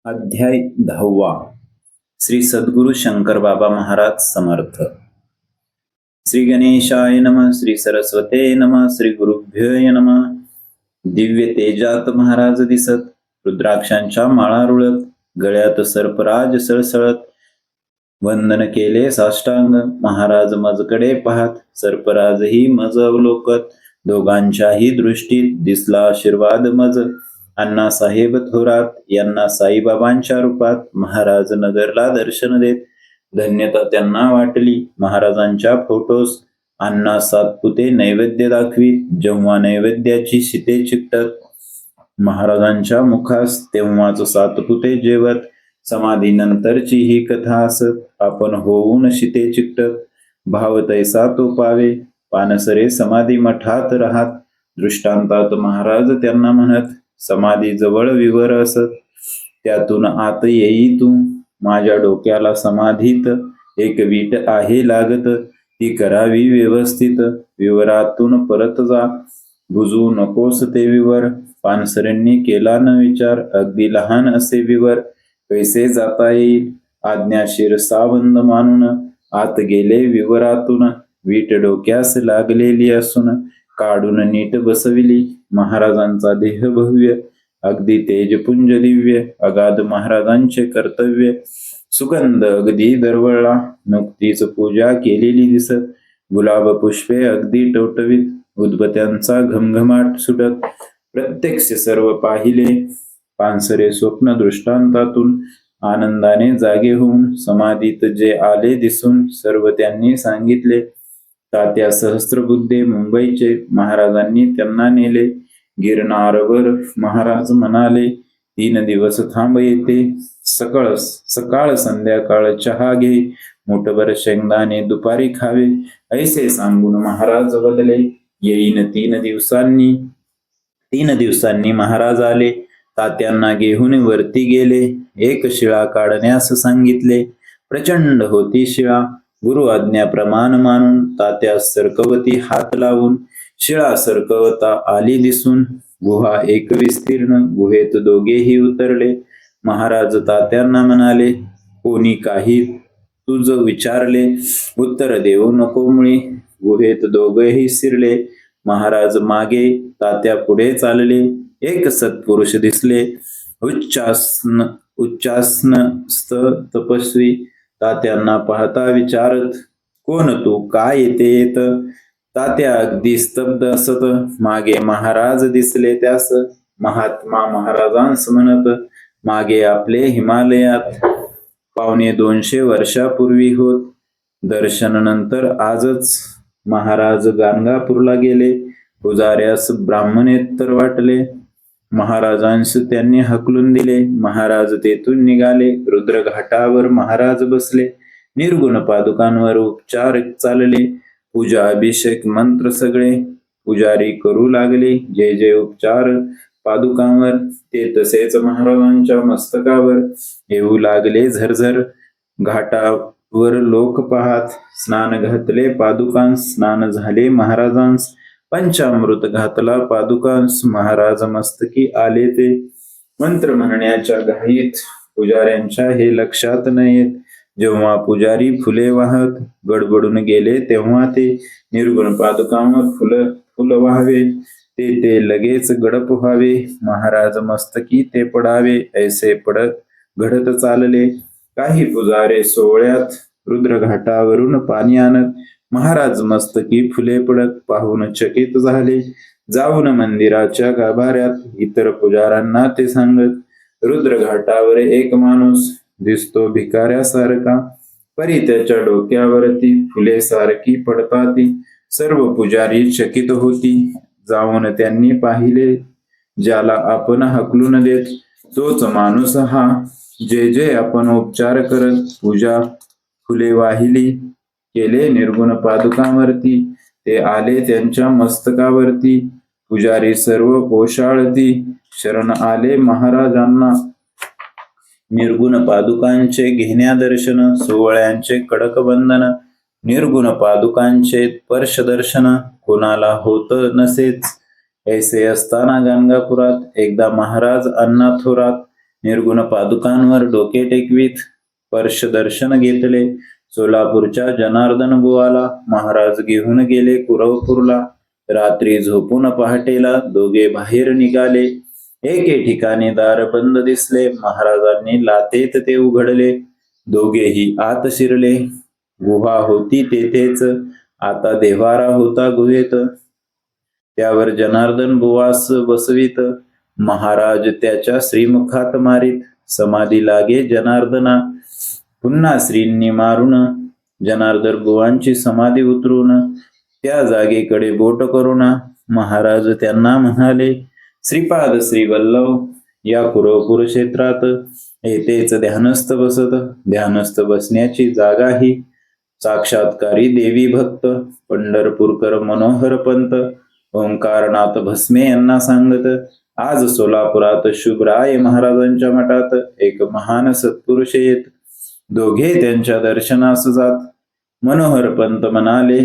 अध्याय 10वा. श्री सद्गुरु शंकर बाबा महाराज समर्थ. श्री गणेशाय नमः. श्री सरस्वते नमः. श्री गुरुभ्यो नमः. दिव्य तेजात महाराज दिसत, रुद्राक्षांच्या माळा रुळत, गळ्यात सर्पराज सळसळत. वंदन केले साष्टांग, महाराज मजकडे पाहत, सर्पराजही मज अवलोकत. दोघांच्याही दृष्टीत दिसला आशीर्वाद मज. अण्णासाहेब थोरात यांना साईबाबांच्या रूपात महाराज नगरला दर्शन देत. धन्यता त्यांना वाटली महाराजांच्या फोटोस. अण्णा सातपुते नैवेद्य दाखवीत, जेव्हा नैवेद्याची शिते चिकटत महाराजांच्या मुखास, तेव्हाच सातपुते जेवत. समाधीनंतरची ही कथा असत, आपण होऊन शिते चिकटत. भाव तैसा तो पावे, पानसरे समाधी मठात राहत. दृष्टांतात महाराज त्यांना म्हणत, समाधी जवळ विवर असत, त्यातून आत येई तू. माझ्या डोक्याला समाधीत एक वीट आहे लागत, ती करावी व्यवस्थित. विवरातून परत जा, बुजू नकोस ते विवर. पानसरेंनी केला न विचार, अगदी लहान असे विवर कैसे जाता येईल. आज्ञाशीर सावंद मानून आत गेले विवरातून. वीट डोक्यास लागलेली असून काढून नीट बसविली. महाराजांचा देह भव्य, अगदी तेजपुंज दिव्य. अगाध महाराजांचे कर्तव्य, सुगंध अगदी दरवळला. नुकतीच पूजा केलेली दिसत, गुलाब पुष्पे अगदी टवटवीत. उदबत्यांचा घमघमाट सुटत, प्रत्यक्ष सर्व पाहिले. पानसरे स्वप्न दृष्टांतातून आनंदाने जागे होऊन समाधीत जे आले दिसून सर्व त्यांनी सांगितले. तात्या सहस्त्रबुद्धे मुंबईचे, महाराजांनी त्यांना नेले. गिरनारवर महाराज म्हणाले, 3 दिवस थांब येते. सकाळ संध्याकाळ चहा घे, मुठभर शेंगदाणे दुपारी खावे. ऐसे सांगून महाराज बदले. येईन 3 दिवसांनी. 3 दिवसांनी महाराज आले, तात्यांना घेऊन वरती गेले. एक शिळा काढण्यास सांगितले, प्रचंड होती शिळा. गुरु आज्ञा प्रमाण मानून तात्यास सरकवती हात लावून शिळा सरकवता आली दिसून. गुहा एक विस्तीर्ण, गुहेत दोघेही उतरले. महाराज तात्यांना म्हणाले, कोणी काही तुझ विचारले, उत्तर देऊ नको मुळी. गुहेत दोघेही शिरले. महाराज मागे, तात्या पुढे चालले. एक सत्पुरुष दिसले, उच्चासनस्थ तपस्वी. तात्यांना पाहता विचारत, कोण तू, काय येते येत. तात्या अगदी स्तब्ध असत. मागे महाराज दिसले त्यास. महात्मा महाराजांस म्हणत, मागे आपले हिमालयात 250 वर्षापूर्वी होत. दर्शनानंतर आजच महाराज गाणगापूरला गेले. पुजाऱ्यास ब्राह्मणेतर वाटले. महाराजांस त्यांनी हकलून दिले. महाराज तेथून निघाले. रुद्रघाटावर महाराज बसले. निर्गुण पादुकांवर उपचार चालले. पूजा अभिषेक मंत्र सगळे पुजारी करू लागले. जे जे उपचार पादुकांवर, ते तसेच महाराजांच्या मस्तकावर येऊ लागले झरझर. घाटावर लोक पाहात. स्नान घातले पादुकांस, स्नान झाले महाराजांस. पंचामृत घातला पादुकांस, महाराज मस्तकी आले ते. मंत्र म्हणण्याच्या घाईत पुजाऱ्यांच्या हे लक्षात न येत. जेव्हा पुजारी फुले वाहत गडबडून गेले, तेव्हा ते निर्गुण पादुकांवर फुल वाहावे, ते लगेच गडप व्हावे. महाराज मस्तकी ते पडावे. ऐसे पडत घडत चालले. काही पुजारे सोहळ्यात रुद्रघाटावरून पाणी आणत. महाराज मस्तकी फुले पडत पाहून चकित झाले. जाऊन मंदिराच्या गाभाऱ्यात इतर पुजाऱ्यांना ते सांगत, रुद्रघाटावर एक माणूस दिसतो भिकाऱ्यासारखा, परी त्याच्या डोक्यावरती फुले सारखी पडताती. सर्व पुजारी चकित होती. जाऊन त्यांनी पाहिले, ज्याला आपण हकलून देत तोच माणूस हा. जे जे आपण उपचार करत, पूजा फुले वाहिली केले निर्गुण पादुकांवरती, ते आले त्यांच्या मस्तकावरती. पुजारी सर्व पोशाळती शरण आले महाराजांना. निर्गुण पादुकांचे घेण्या दर्शन, सोहळ्यांचे कडक बंधन. निर्गुण पादुकांचे स्पर्श दर्शन कोणाला होत नसेच. ऐसे असताना गाणगापुरात एकदा महाराज अण्णा थोरात निर्गुण पादुकांवर डोके टेकवीत स्पर्श दर्शन घेतले. सोलापूरच्या जनार्दन बुवाला महाराज घेऊन गेले कुरवपूरला. रात्री झोपून पहाटेला दोघे बाहेर निघाले. एके ठिकाणी दार बंद दिसले. महाराजांनी लाथेत ते उघडले. दोघेही आत शिरले. गुहा होती तेथेच, आता देव्हारा होता गुहेत. त्यावर जनार्दन बुवास बसवीत. महाराज त्याच्या श्रीमुखात मारीत. समाधी लागे जनार्दना. पुन्हा श्रींनी मारून जनार्दन बुवांची समाधी उतरून त्या जागेकडे बोट करून महाराज त्यांना म्हणाले, श्रीपाद श्री वल्लभ या कुरवपूर क्षेत्रात येथेच ध्यानस्थ बसत. ध्यानस्थ बसण्याची जागा ही साक्षात्कारी देवी भक्त पंढरपूरकर मनोहर पंत ओंकारनाथ भस्मे यांना सांगत. आज सोलापुरात शुभराय महाराजांच्या मठात एक महान सत्पुरुष येत. दोघे त्यांच्या दर्शनास जात. मनोहर पंत म्हणाले,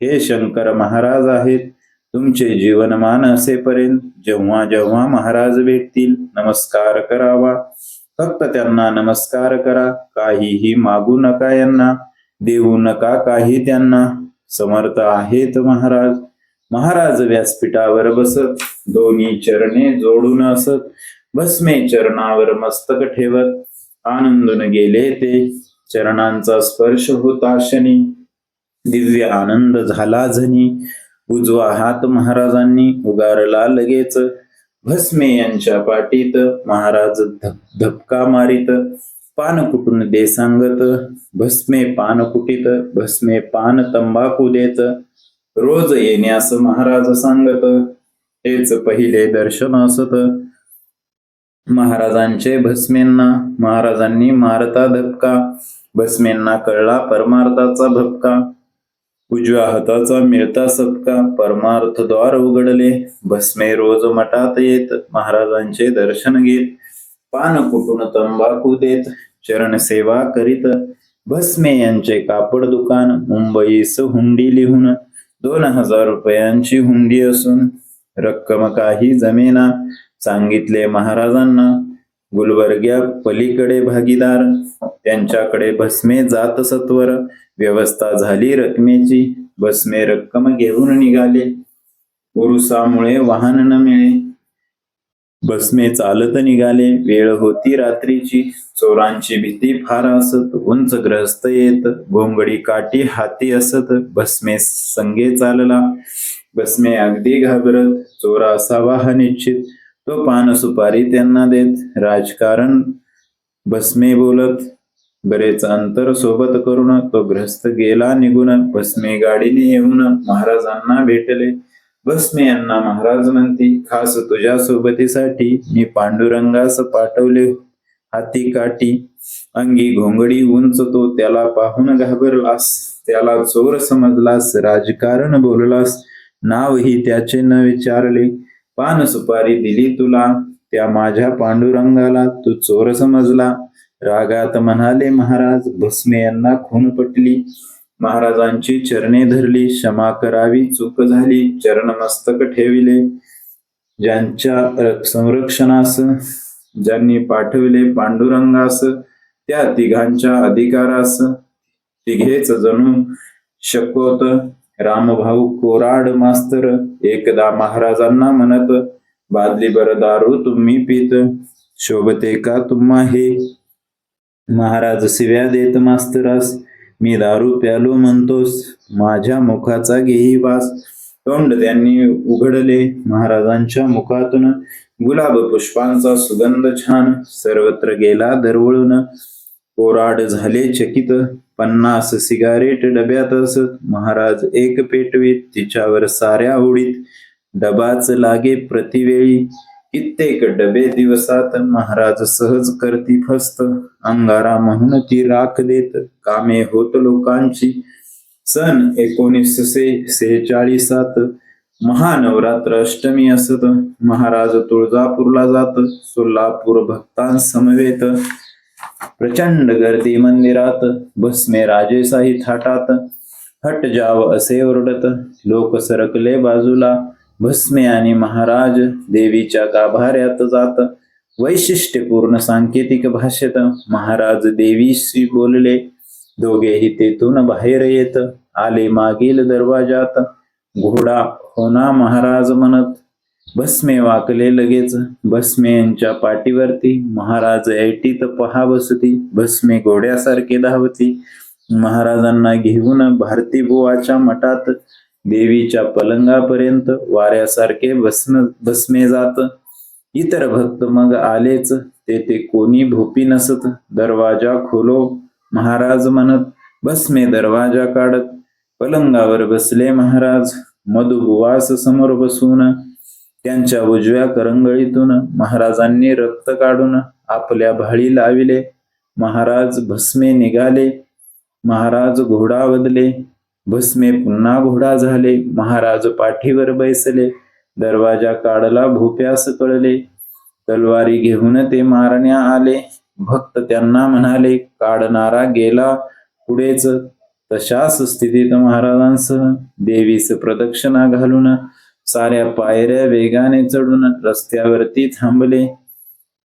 हे शंकर महाराज आहेत. तुमचे जीवनमान असेपर्यंत जेव्हा जेव्हा महाराज भेटतील नमस्कार करावा. फक्त त्यांना नमस्कार करा. काहीही मागू नका यांना. देऊ नका काही त्यांना. समर्थ आहेत महाराज. महाराज व्यासपीठावर बसत. दोन्ही चरणे जोडून असत. भस्मे चरणावर मस्तक ठेवत. आनंदून गेले ते. चरणांचा स्पर्श होता शनी. दिव्य आनंद झाला जनी. उजवा हात महाराजांनी उगारला लगेच. भस्मे यांच्या पाठीत महाराज धपका मारीत. पान कुटून दे सांगत. भस्मे पान कुटीत. भस्मे पान तंबाखू देत. रोज येण्यास महाराज सांगत. हेच पहिले दर्शन असत महाराजांचे भस्मेंना. महाराजांनी मारता धपका. भस्मेंना कळला परमार्थाचा भपका. उजव्या हाताचा मिळता सबका. परमार्थ द्वार उघडले. भस्मे रोज मठात येत. महाराजांचे दर्शन घेत. पान कुटून तंबाखू देत. चरण सेवा करीत. भस्मे यांचे कापड दुकान. मुंबईस हुंडी लिहून 2000 रुपयांची हुंडी असून रक्कम काही जमेना. सांगितले महाराजांना. गुलबर्ग्या पलीकडे भागीदार. त्यांच्याकडे भस्मे जात सत्वर. व्यवस्था झाली रकमेची. भस्मे रक्कम घेऊन निघाले. उरुसामुळे वाहन न मिळे. भस्मे चालत निघाले. वेळ होती रात्रीची. चोरांची भीती फार असत. उंच ग्रहस्थ येत. घोंगडी काठी हाती असत. भस्मे संगे चालला. भस्मे अगदी घाबरत. चोर असावा हा निश्चित. तो पान सुपारी त्यांना देत. राजकारण भस्मे बोलत. बरेच अंतर सोबत करून तो ग्रस्त गेला निघून. भस्मे गाडीने येऊन महाराजांना भेटले. भस्मे यांना महाराज म्हणती, खास तुझ्या सोबतीसाठी मी पांडुरंगास पाठवले हाती काठी. अंगी घोंगडी उंच तो त्याला पाहून घाबरलास. त्याला चोर समजलास. राजकारण बोललास. नावही त्याचे न विचारले. पान सुपारी दिली तुला त्या माझ्या पांडुरंगाला तू चोर समजला. रागात म्हणाले महाराज. भस्मे यांना खून पटली. महाराजांची चरणे धरली. क्षमा करावी चूक झाली. चरण मस्तक ठेविले. ज्यांच्या संरक्षणास ज्यांनी पाठविले पांडुरंगास त्या तिघांच्या अधिकारास तिघेच जणू शकोत. रामभाऊ कोराड मास्तर एकदा महाराजांना म्हणत, बादलीभर दारू तुम्ही पीत शोभते का तुम्हा हे. महाराज शिव्या देत मास्तरास. मी दारू प्यालो म्हणतोस. माझ्या मुखाचा घेई वास. तोंड त्यांनी उघडले. महाराजांच्या मुखातून गुलाब पुष्पांचा सुगंध छान सर्वत्र गेला दरवळून. कोराड झाले चकित. 50 सिगारेट डब्यात असत. महाराज एक पेटवीत. तिच्यावर साऱ्या ओढीत. डबाच लागे प्रतिवेळी. कित्येक डबे दिवसात. महाराज सहज करती फस्त. अंगारा म्हणून ती राख देत. कामे होत लोकांची. सन 1946 महानवरात्र अष्टमी असत. महाराज तुळजापूरला जात. सोलापूर भक्तांसमवेत. प्रचंड गर्दी मंदिरात. भस्मे राजेशाही थाटात. हट जाव असे ओरडत. लोक सरकले बाजूला. भस्मे आणि महाराज देवीच्या गाभाऱ्यात जात. वैशिष्ट्यपूर्ण सांकेतिक भाषेत महाराज देवीशी बोलले. दोघेही तेथून बाहेर येत आले मागील दरवाजात. घोडा होना महाराज म्हणत. भस्मे वाकले लगेच. भस्मे यांच्या पाठीवरती. महाराज ऐटीत पहा बसती. भस्मे घोड्यासारखे धावती. महाराजांना घेऊन भारती बुवाच्या मठात देवीच्या पलंगापर्यंत वाऱ्यासारखे भस्मे जात. इतर भक्त मग आलेच. तेथे कोणी भोपी नसत. दरवाजा खोलो महाराज म्हणत. भस्मे दरवाजा काढत. पलंगावर बसले महाराज. मधुबुवास समोर बसून त्यांच्या उजव्या करंगळीतून महाराजांनी रक्त काढून आपल्या भाळी लाविले. महाराज भस्मे निघाले. महाराज घोडा बदले. भस्मे पुन्हा घोडा झाले. महाराज पाठीवर बैसले. दरवाजा काढला भोप्यास कळले. तलवारी घेऊन ते मारण्या आले. भक्त त्यांना म्हणाले, काढणारा गेला पुढेच. तशाच स्थितीत महाराजांसह देवीस प्रदक्षिणा घालून साऱ्या पायऱ्या वेगाने चढून रस्त्यावरती थांबले.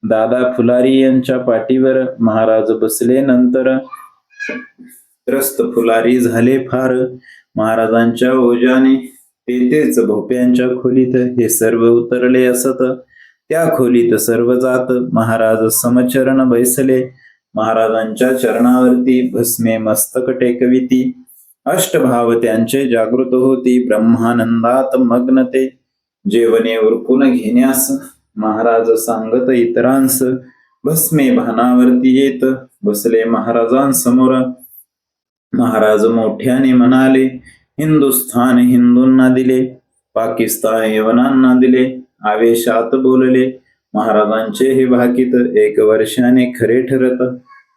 दादा फुलारी यांच्या पाठीवर महाराज बसले. नंतर त्रस्त फुलारी झाले फार. महाराजांच्या ओझ्याने तेथेच भोप्यांच्या खोलीत हे सर्व उतरले असत. त्या खोलीत सर्व जात. महाराज समचरण बैसले. महाराजांच्या चरणावरती भस्मे मस्तक टेकविती. अष्टभाव त्यांचे जागृत होती. ब्रह्मानंदात मग्न ते. जेवणे उरकून घेण्यास महाराज सांगत इतरांस. भस्मे भानावरती येत बसले महाराजांसमोर. महाराज मोठ्याने म्हणाले, हिंदुस्थान हिंदूंना दिले, पाकिस्तान यवनांना दिले. आवेशात बोलले. महाराजांचे हे भाकीत 1 वर्षाने खरे ठरत.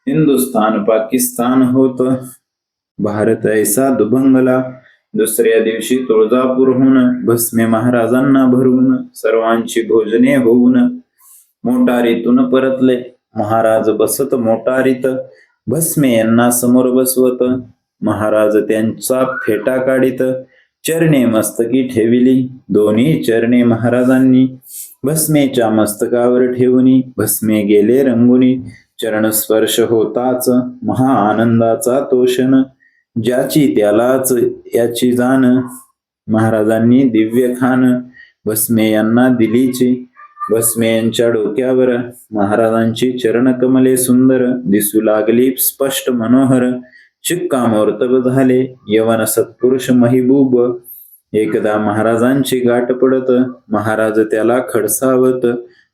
हिंदुस्थान पाकिस्तान होत. भारत ऐसा दुभंगला. दुसऱ्या दिवशी तुळजापूरहून भस्मे महाराजांना भरून सर्वांची भोजने होऊन मोटारीतून परतले. महाराज बसत मोटारीत. भस्मे यांना समोर बसवत. महाराज त्यांचा फेटा काढीत. चरणे मस्तकी ठेविली. दोन्ही चरणे महाराजांनी भस्मेच्या मस्तकावर ठेवूनी. भस्मे गेले रंगुनी. चरणस्पर्श होताच महा आनंदाचा तो क्षण. ज्याची त्यालाच याची जाण. महाराजांनी दिव्य खान भस्मे यांना दिलीची. भस्मे यांच्या डोक्यावर महाराजांची चरणकमले सुंदर दिसू लागली स्पष्ट मनोहर. शिक्कामोर्तब झाले यवन सत्पुरुष महिबूब. एकदा महाराजांची गाठ पडत. महाराज त्याला खडसावत.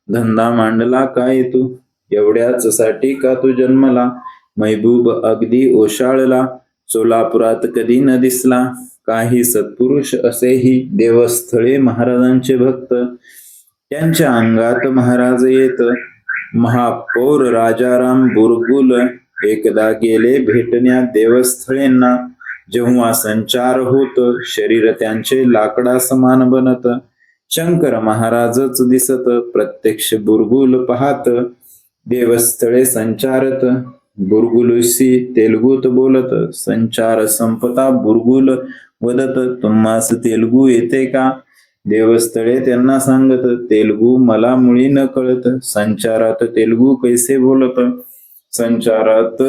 धंदा मांडला काय तू, एवढ्याच साठी का तू जन्मला. महबूब अगदी ओशाळला. सोलापुरात कधी न दिसला. काही सत्पुरुष असेही देवस्थळे महाराजांचे भक्त. त्यांच्या अंगात महाराज येत. महापौर राजाराम बुरगुल एकदा गेले भेटण्या देवस्थळेंना. जेव्हा संचार होत शरीर त्यांचे लाकडा समान बनत. शंकर महाराजच दिसत. प्रत्यक्ष बुरगुल पाहत. देवस्थळे संचारत. बुरगुलशी तेलुगूत बोलत. संचार संपता बुरगुल वदत, तुम्हास तेलुगू येते का. देवस्थळे त्यांना सांगत, तेलुगू मला मुळी न कळत. संचारात तेलुगू कैसे बोलत. संचारात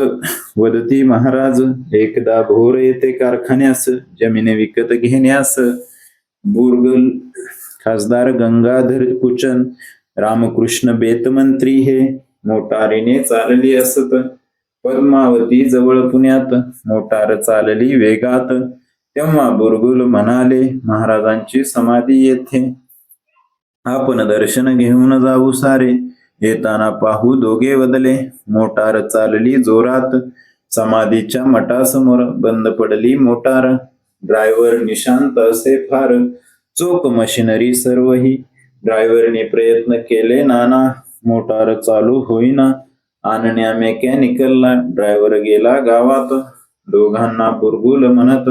वदती महाराज, एकदा भोर येते कारखान्यास जमीन विकत घेण्यास. बुरगुल खासदार गंगाधर कुचन रामकृष्ण बेतमंत्री हे मोटारीने चालली असत. पद्मावती जवळ पुण्यात मोटार चालली वेगात. तेव्हा बुरगुल म्हणाले, महाराजांची समाधी येथे, आपण दर्शन घेऊन जाऊ सारे. येताना पाहू दोघे बदले. मोटार चालली जोरात. समाधीच्या मठासमोर बंद पडली मोटार. ड्रायव्हर निशांत असे फार. चोख मशिनरी सर्वही. ड्रायव्हरने प्रयत्न केले नाना. मोटार चालू होईना. आणण्या मेकॅनिकलला. ड्रायव्हर गेला गावात. दोघांना बुरगुल म्हणत,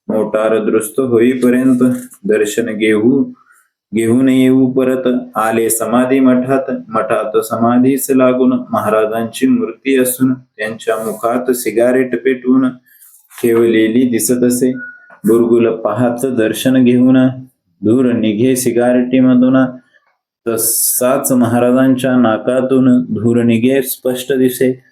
मोटार दुरुस्त होईपर्यंत दर्शन घेऊन येऊ परत. आले समाधी मठात. मठात समाधीस लागून महाराजांची मूर्ती असून त्यांच्या मुखात सिगारेट पेटवून ठेवलेली दिसत असे. बुरगुल पाहत दर्शन घेऊन दूर निघे सिगारेटीमधून. तसाच महाराजांच्या नाकातून धूर निघे स्पष्ट दिसे.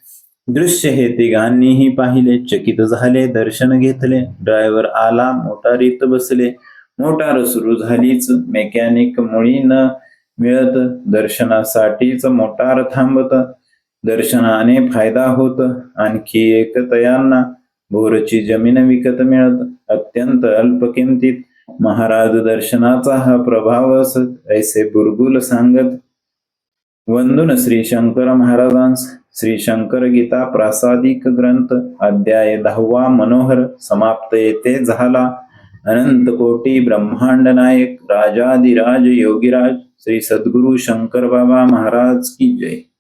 दृश्य हे तिघांनीही पाहिले. चकित झाले, दर्शन घेतले. ड्रायव्हर आला, मोटारीत बसले. मोटार सुरू झालीच. मेकॅनिक मुळी न मिळत. दर्शनासाठीच मोटार थांबत. दर्शनाने फायदा होत. आणखी एक तयांना भोरची जमीन विकत मिळत. अत्यंत अल्प किमतीत. महाराज दर्शनाचा हा प्रभाव असत, ऐसे बुलबुल सांगत. वंदून श्री शंकर महाराजांस. श्री शंकर गीता प्रासादिक ग्रंथ. अध्याय 10वा मनोहर समाप्त येथे झाला. अनंत कोटी ब्रह्मांड नायक राजाधिराज योगीराज श्री सद्गुरु शंकर बाबा महाराज की जय.